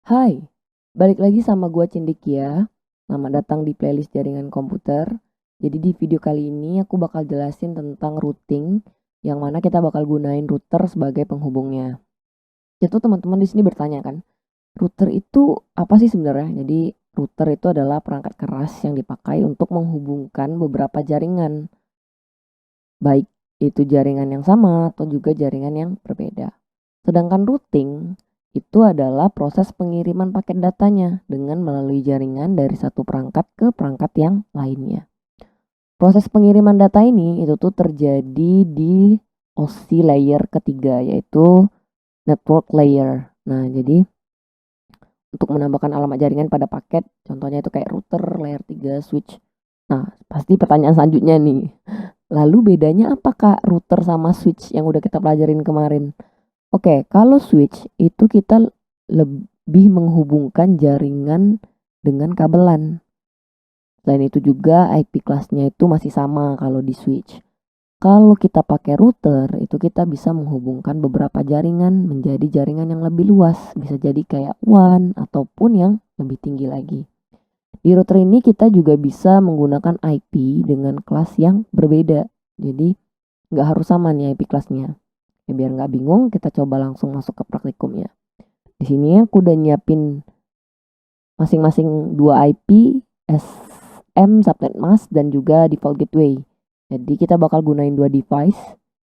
Hai, balik lagi sama gua Cendekia. Selamat datang di playlist jaringan komputer. Jadi di video kali ini aku bakal jelasin tentang routing, yang mana kita bakal gunain router sebagai penghubungnya. Itu teman-teman di sini bertanya kan, router itu apa sih sebenarnya? Jadi router itu adalah perangkat keras yang dipakai untuk menghubungkan beberapa jaringan, baik itu jaringan yang sama atau juga jaringan yang berbeda. Sedangkan routing itu adalah proses pengiriman paket datanya dengan melalui jaringan dari satu perangkat ke perangkat yang lainnya. Proses pengiriman data ini itu tuh terjadi di OSI layer ketiga, yaitu network layer. Nah, jadi untuk menambahkan alamat jaringan pada paket, contohnya itu kayak router layer 3 switch. Nah, pasti pertanyaan selanjutnya nih. Lalu bedanya apa Kak router sama switch yang udah kita pelajarin kemarin? Oke, kalau switch itu kita lebih menghubungkan jaringan dengan kabelan. Selain itu juga IP kelasnya itu masih sama kalau di switch. Kalau kita pakai router, itu kita bisa menghubungkan beberapa jaringan menjadi jaringan yang lebih luas. Bisa jadi kayak WAN ataupun yang lebih tinggi lagi. Di router ini kita juga bisa menggunakan IP dengan kelas yang berbeda. Jadi nggak harus sama nih IP kelasnya. Ya, biar nggak bingung, kita coba langsung masuk ke praktikumnya. Di sini aku udah nyiapin masing-masing dua IP, SM, subnet mask, dan juga default gateway. Jadi kita bakal gunain dua device.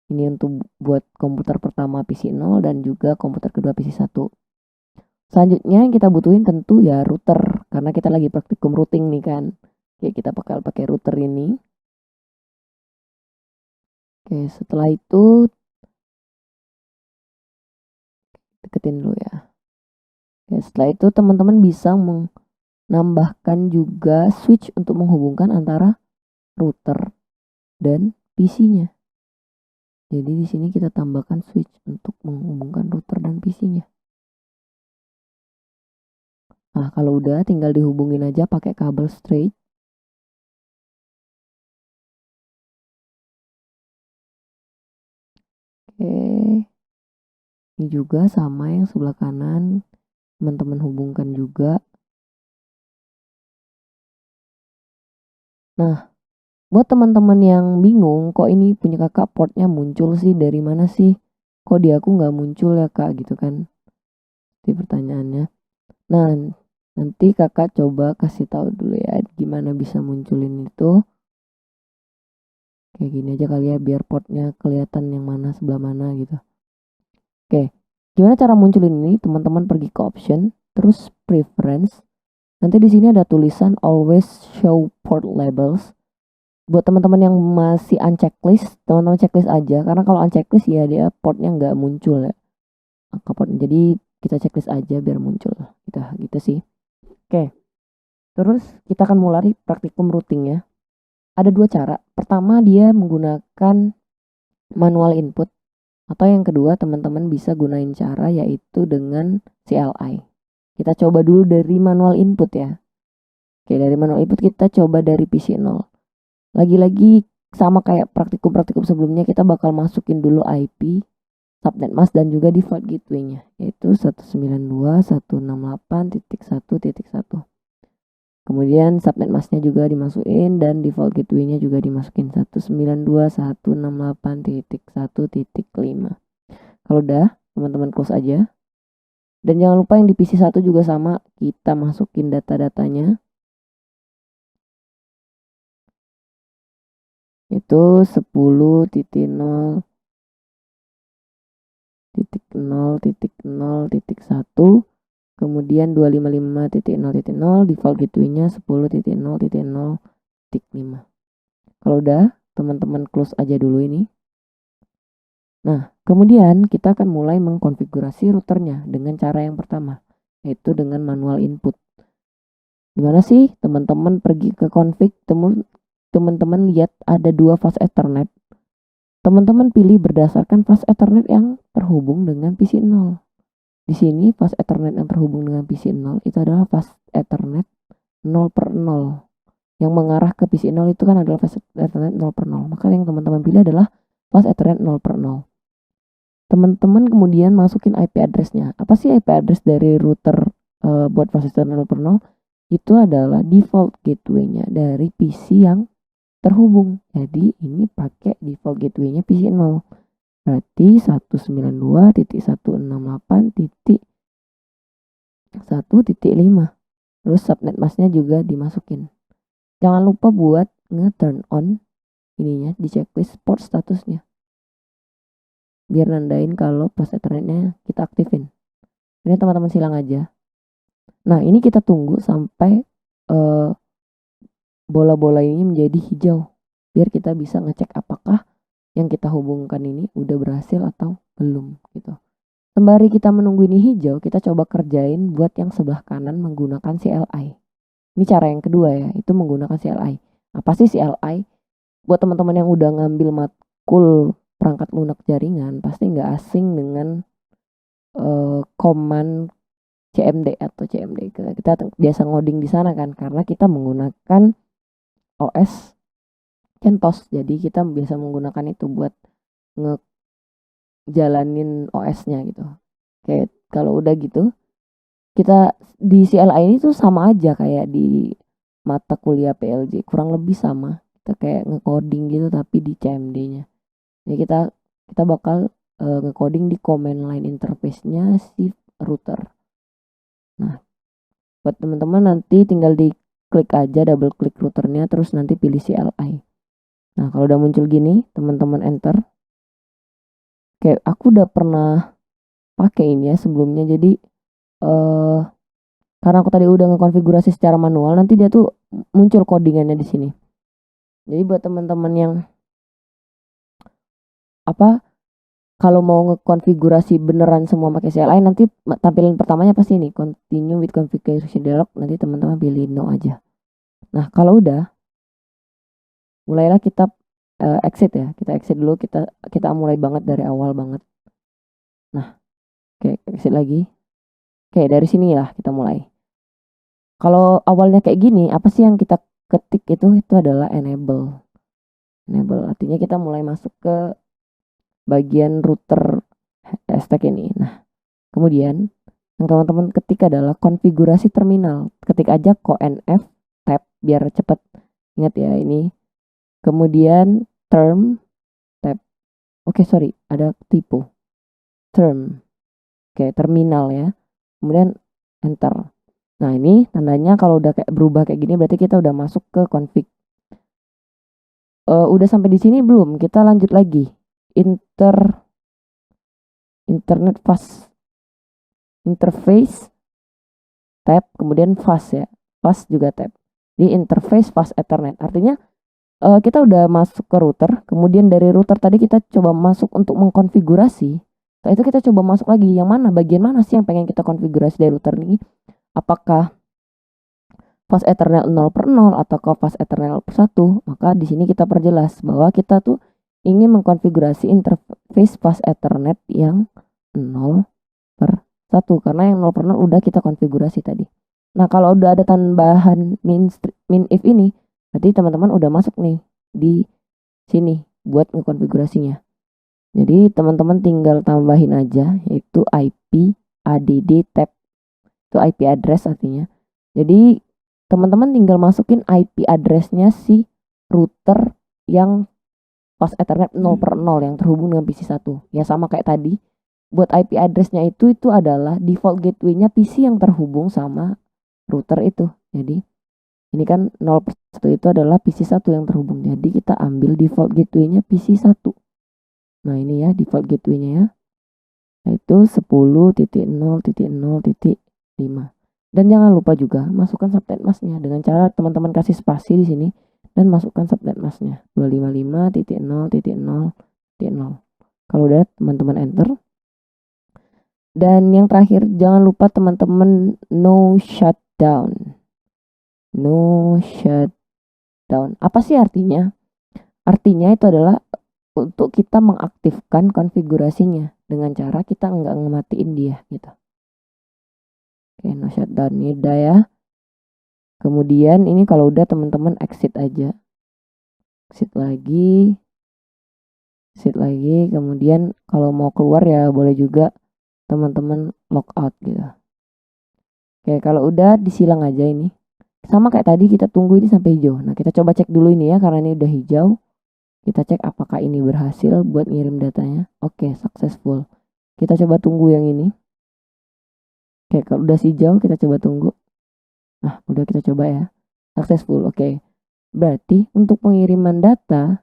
Ini untuk buat komputer pertama PC 0 dan juga komputer kedua PC 1. Selanjutnya yang kita butuhin tentu ya router, karena kita lagi praktikum routing nih kan. Oke, kita bakal pakai router ini. Oke, setelah itu deketin dulu ya. Oke, setelah itu teman-teman bisa menambahkan juga switch untuk menghubungkan antara router dan PC-nya. Jadi di sini kita tambahkan switch untuk menghubungkan router dan PC-nya. Nah, kalau udah tinggal dihubungin aja pakai kabel straight. Oke. Ini juga sama yang sebelah kanan, teman-teman hubungkan juga. Nah, buat teman-teman yang bingung, kok ini punya kakak portnya muncul sih, dari mana sih? Kok di aku nggak muncul ya kak, gitu kan? Itu pertanyaannya. Nah, nanti kakak coba kasih tahu dulu ya, gimana bisa munculin itu. Kayak gini aja kali ya, biar portnya kelihatan yang mana sebelah mana gitu. Oke, gimana cara munculin ini? Teman-teman pergi ke option, terus preference. Nanti di sini ada tulisan always show port labels. Buat teman-teman yang masih unchecklist, teman-teman checklist aja, karena kalau unchecklist ya dia portnya nggak muncul ya, angka portnya. Jadi kita checklist aja biar muncul. Kita gitu sih. Oke, terus kita akan mulai praktikum routing ya. Ada dua cara. Pertama, dia menggunakan manual input, atau yang kedua teman-teman bisa gunain cara yaitu dengan CLI. Kita coba dulu dari manual input ya. Oke, dari manual input kita coba dari PC 0. Lagi-lagi sama kayak praktikum-praktikum sebelumnya, kita bakal masukin dulu IP, subnet mask, dan juga default gateway-nya, yaitu 192.168.1.1. Kemudian subnet masknya juga dimasukin dan default gateway-nya juga dimasukin 192.168.1.5. Kalau udah, teman-teman close aja. Dan jangan lupa yang di PC 1 juga sama, kita masukin data-datanya. Itu 10.0.0.0.1, kemudian 255.0.0, default gateway-nya 10.0.0.5. Kalau udah, teman-teman close aja dulu ini. Nah, kemudian kita akan mulai mengkonfigurasi routernya dengan cara yang pertama, yaitu dengan manual input. Gimana sih? Teman-teman pergi ke config, teman-teman lihat ada dua fast Ethernet. Teman-teman pilih berdasarkan fast Ethernet yang terhubung dengan PC 0. Di sini fast Ethernet yang terhubung dengan PC 0 itu adalah fast Ethernet 0/0. Yang mengarah ke PC 0 itu kan adalah fast Ethernet 0/0. Maka yang teman-teman pilih adalah fast Ethernet 0/0. Teman-teman kemudian masukin IP address-nya. Apa sih IP address dari router buat fast eternal per 0 itu adalah default gateway-nya dari PC yang terhubung. Jadi ini pakai default gateway-nya PC 0. Berarti 192.168.1.5. Terus subnet masknya juga dimasukin. Jangan lupa buat nge-turn on ininya di checklist port statusnya. Biar nandain kalau fast ethernetnya kita aktifin. Ini teman-teman silang aja. Nah, ini kita tunggu sampai bola-bola ini menjadi hijau. Biar kita bisa ngecek apakah yang kita hubungkan ini udah berhasil atau belum gitu. Sembari kita menunggu ini hijau, kita coba kerjain buat yang sebelah kanan menggunakan CLI. Ini cara yang kedua ya, itu menggunakan CLI. Apa sih CLI? Buat teman-teman yang udah ngambil matkul perangkat lunak jaringan, pasti nggak asing dengan command CMD atau CMD. Kita biasa ngoding di sana kan, karena kita menggunakan OS CentOS. Jadi kita biasa menggunakan itu buat ngejalanin OS-nya gitu. Kayak kalau udah gitu, kita di CLI ini tuh sama aja kayak di mata kuliah PLJ, kurang lebih sama. Kita kayak nge-coding gitu tapi di CMD-nya. Jadi kita bakal nge-coding di command line interface-nya si router. Nah, buat teman-teman nanti tinggal diklik aja, double klik routernya, terus nanti pilih CLI. Nah, kalau udah muncul gini, teman-teman enter. Kayak aku udah pernah pakai ini ya sebelumnya, jadi karena aku tadi udah ngekonfigurasi secara manual, nanti dia tuh muncul codingannya di sini. Jadi buat teman-teman yang kalau mau ngekonfigurasi beneran semua pakai CLI, nanti tampilan pertamanya pasti ini, continue with configuration dialog, nanti teman-teman pilih no aja. Nah, kalau udah, mulailah kita exit ya. Kita exit dulu, kita mulai banget dari awal banget. Nah, oke, exit lagi. Oke, dari sini lah kita mulai. Kalau awalnya kayak gini, apa sih yang kita ketik itu adalah enable. Enable artinya kita mulai masuk ke bagian router stack ini. Nah, kemudian yang teman-teman ketik adalah konfigurasi terminal. Ketik aja conf tab biar cepet. Ingat ya ini. Kemudian term tab. Oke, sorry, ada tipu. Term. Oke, terminal ya. Kemudian enter. Nah, ini tandanya kalau udah kayak berubah kayak gini berarti kita udah masuk ke config. Udah sampai di sini belum? Kita lanjut lagi. Internet fast interface tab, kemudian fast ya. Fast juga tab. Di interface fast ethernet. Artinya kita udah masuk ke router, kemudian dari router tadi kita coba masuk untuk mengkonfigurasi. Setelah itu kita coba masuk lagi, yang mana, bagian mana sih yang pengen kita konfigurasi dari router ini? Apakah fast ethernet 0 per 0 atau fast ethernet per 1? Maka di sini kita perjelas bahwa kita tuh ingin mengkonfigurasi interface fast ethernet yang 0 per 1, karena yang 0 per 0 udah kita konfigurasi tadi. Nah, kalau udah ada tambahan min if ini, berarti teman-teman udah masuk nih di sini buat ngekonfigurasinya. Jadi teman-teman tinggal tambahin aja, yaitu IP add tab. Itu IP address artinya. Jadi teman-teman tinggal masukin IP addressnya si router yang fast ethernet 0 per 0 yang terhubung dengan PC 1. Ya sama kayak tadi. Buat IP addressnya itu adalah default gateway-nya PC yang terhubung sama router itu. Jadi ini kan 0 per 1 itu adalah PC 1 yang terhubung. Jadi kita ambil default gateway-nya PC 1. Nah, ini ya default gateway-nya ya. Yaitu 10.0.0.5. Dan jangan lupa juga masukkan subnet masknya dengan cara teman-teman kasih spasi di sini dan masukkan subnet masknya 255.0.0.0. Kalau udah teman-teman enter. Dan yang terakhir jangan lupa teman-teman no shutdown. No shutdown. Apa sih artinya? Artinya itu adalah untuk kita mengaktifkan konfigurasinya dengan cara kita nggak ngematiin dia gitu. Oke, no shutdown ini udah ya. Kemudian ini kalau udah teman-teman exit aja. Exit lagi. Kemudian kalau mau keluar ya boleh juga teman-teman logout gitu. Oke, kalau udah disilang aja ini. Sama kayak tadi kita tunggu ini sampai hijau. Nah, kita coba cek dulu ini ya karena ini udah hijau. Kita cek apakah ini berhasil buat ngirim datanya. Oke, successful. Kita coba tunggu yang ini. Oke, kalau udah hijau kita coba tunggu. Nah, udah kita coba ya. Successful. Oke. Berarti untuk pengiriman data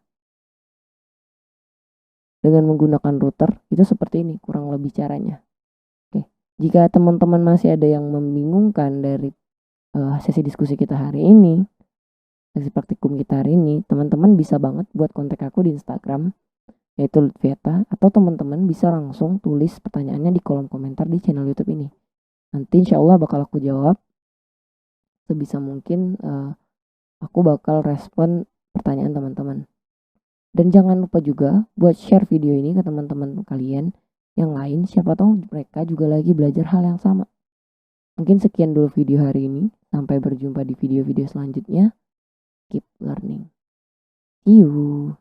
dengan menggunakan router itu seperti ini kurang lebih caranya. Oke. Jika teman-teman masih ada yang membingungkan dari sesi diskusi kita hari ini, sesi praktikum kita hari ini, teman-teman bisa banget buat kontak aku di Instagram yaitu Lutfieta, atau teman-teman bisa langsung tulis pertanyaannya di kolom komentar di channel YouTube ini. Nanti insya Allah bakal aku jawab sebisa mungkin. Aku bakal respon pertanyaan teman-teman. Dan jangan lupa juga buat share video ini ke teman-teman kalian yang lain, siapa tahu mereka juga lagi belajar hal yang sama. Mungkin sekian dulu video hari ini. Sampai berjumpa di video-video selanjutnya. Keep learning. See you.